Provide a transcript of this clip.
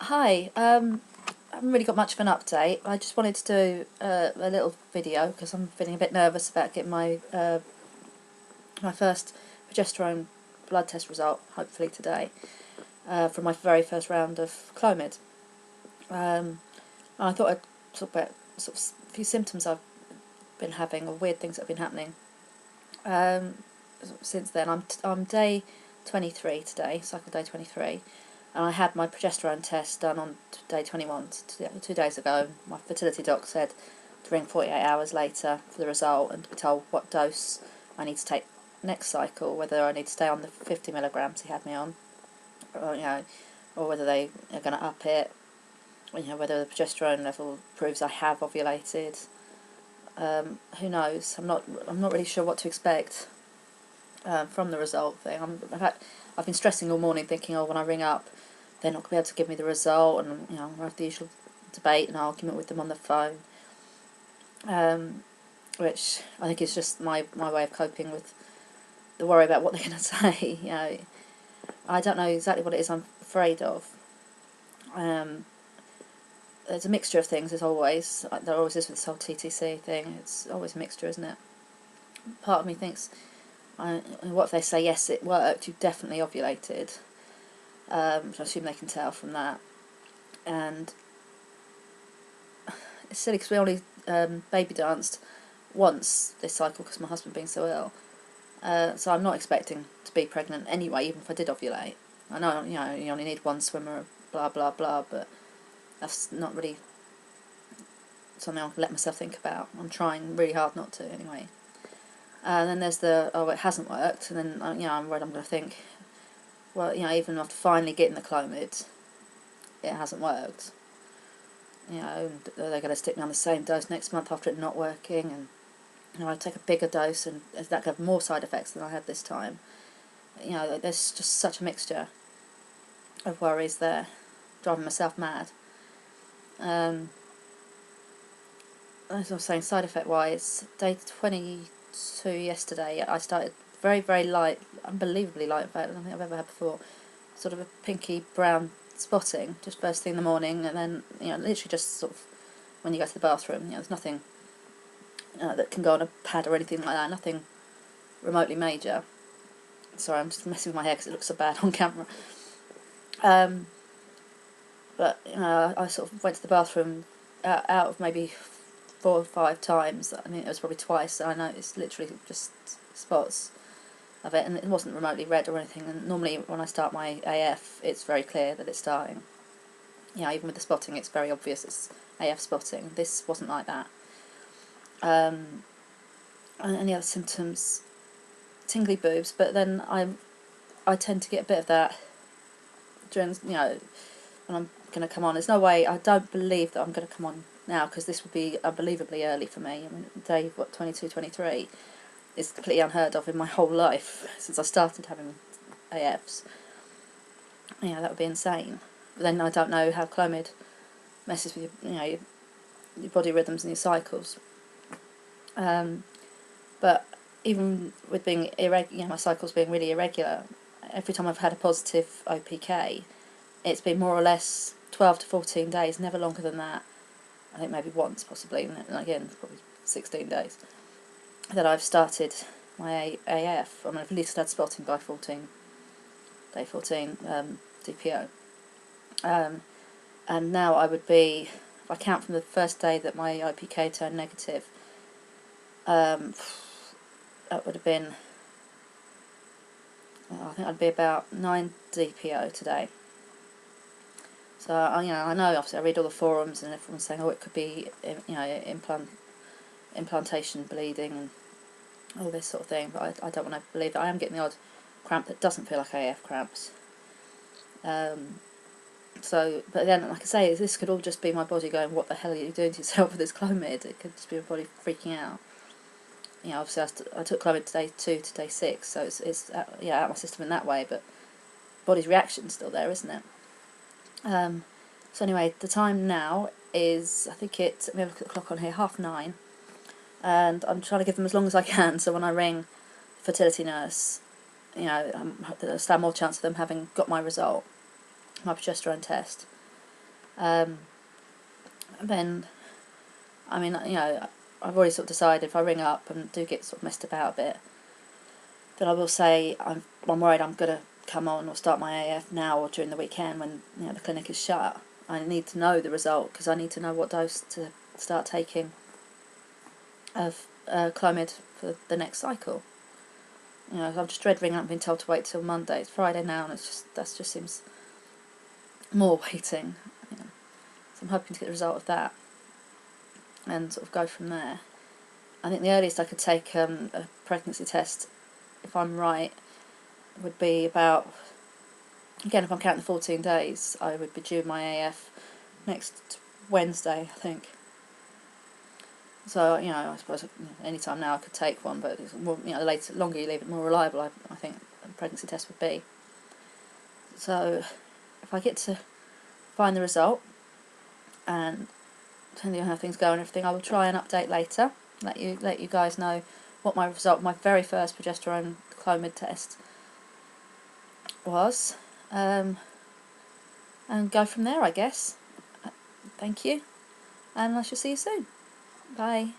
Hi, I haven't really got much of an update. I just wanted to do a little video because I'm feeling a bit nervous about getting my first progesterone blood test result, hopefully today, from my very first round of Clomid. I thought I'd talk about a few symptoms I've been having or weird things that have been happening. Um, since then, I'm day 23 today, cycle day 23. And I had my progesterone test done on day 21, 2 days ago. My fertility doc said to ring 48 hours later for the result and to be told what dose I need to take next cycle, whether I need to stay on the 50 milligrams he had me on, or whether they are going to up it, whether the progesterone level proves I have ovulated. Who knows? I'm not really sure what to expect from the result thing. I've been stressing all morning, thinking, oh, when I ring up, they're not going to be able to give me the result, and I'll have the usual debate and argument with them on the phone, which I think is just my way of coping with the worry about what they're going to say. I don't know exactly what it is I'm afraid of. There's a mixture of things, as always. There always is with this whole TTC thing. It's always a mixture, isn't it? Part of me thinks, what if they say, yes, it worked, you've definitely ovulated, which I assume they can tell from that. And it's silly because we only baby danced once this cycle because my husband being so ill. So I'm not expecting to be pregnant anyway, even if I did ovulate. I know, you only need one swimmer, blah, blah, blah, but that's not really something I can let myself think about. I'm trying really hard not to, anyway. And then there's it hasn't worked, and then, I'm worried I'm going to think, well, even after finally getting the Clomid, it hasn't worked. They're going to stick me on the same dose next month after it not working, and I take a bigger dose, and that could have more side effects than I had this time. There's just such a mixture of worries there, driving myself mad. As I was saying, side effect wise, day 22 yesterday, I started very, very light, unbelievably light, in fact, I don't think I've ever had before, sort of a pinky brown spotting, just first thing in the morning, and then, literally just sort of when you go to the bathroom, there's nothing that can go on a pad or anything like that, nothing remotely major. Sorry, I'm just messing with my hair because it looks so bad on camera. But I sort of went to the bathroom out of maybe 4 or 5 times. I mean, it was probably twice. I noticed literally just spots of it, and it wasn't remotely red or anything. And normally, when I start my AF, it's very clear that it's starting. Even with the spotting, it's very obvious it's AF spotting. This wasn't like that. And any other symptoms? Tingly boobs, but then I tend to get a bit of that during when I'm going to come on. There's no way, I don't believe that I'm going to come on now, because this would be unbelievably early for me. I mean, day 22, 23 is completely unheard of in my whole life since I started having AFs. That would be insane. But then I don't know how Clomid messes with your body rhythms and your cycles. But even with being my cycles being really irregular, every time I've had a positive OPK, it's been more or less 12 to 14 days, never longer than that. I think maybe once, possibly, and again, probably 16 days, that I've started my AF. I mean, I've at least had spotting by day 14, DPO. And now I would be, if I count from the first day that my OPK turned negative, that would have been, I think I'd be about 9 DPO today. So I know, obviously I read all the forums and everyone's saying, oh, it could be implantation bleeding and all this sort of thing, but I don't want to believe that. I am getting the odd cramp that doesn't feel like AF cramps. But then, like I say, this could all just be my body going, what the hell are you doing to yourself with this Clomid? It could just be my body freaking out. Obviously I took Clomid day 2 to day 6, so it's out of my system in that way, but body's reaction's still there, isn't it? So anyway, the time now is, I think let me have a look at the clock on here, 9:30, and I'm trying to give them as long as I can, so when I ring fertility nurse, there's still more chance of them having got my result, my progesterone test. Then, I mean, you know, I've already sort of decided if I ring up and do get sort of messed about a bit, then I will say I'm worried I'm going to come on or start my AF now or during the weekend when, you know, the clinic is shut. I need to know the result because I need to know what dose to start taking of Clomid for the next cycle. You know, I'm just dread ringing up and being told to wait till Monday. It's Friday now, and that just seems more waiting. You know. So I'm hoping to get the result of that and sort of go from there. I think the earliest I could take a pregnancy test, if I'm right, would be about, again, if I'm counting the 14 days, I would be due my AF next Wednesday, I think. So, you know, I suppose any time now I could take one, but it's more, you know, the longer you leave it, more reliable I think a pregnancy test would be. So, if I get to find the result, and depending on how things go and everything, I will try and update later, let you guys know what my result, my very first progesterone Clomid test was, and go from there, I guess. Thank you, and I shall see you soon. Bye.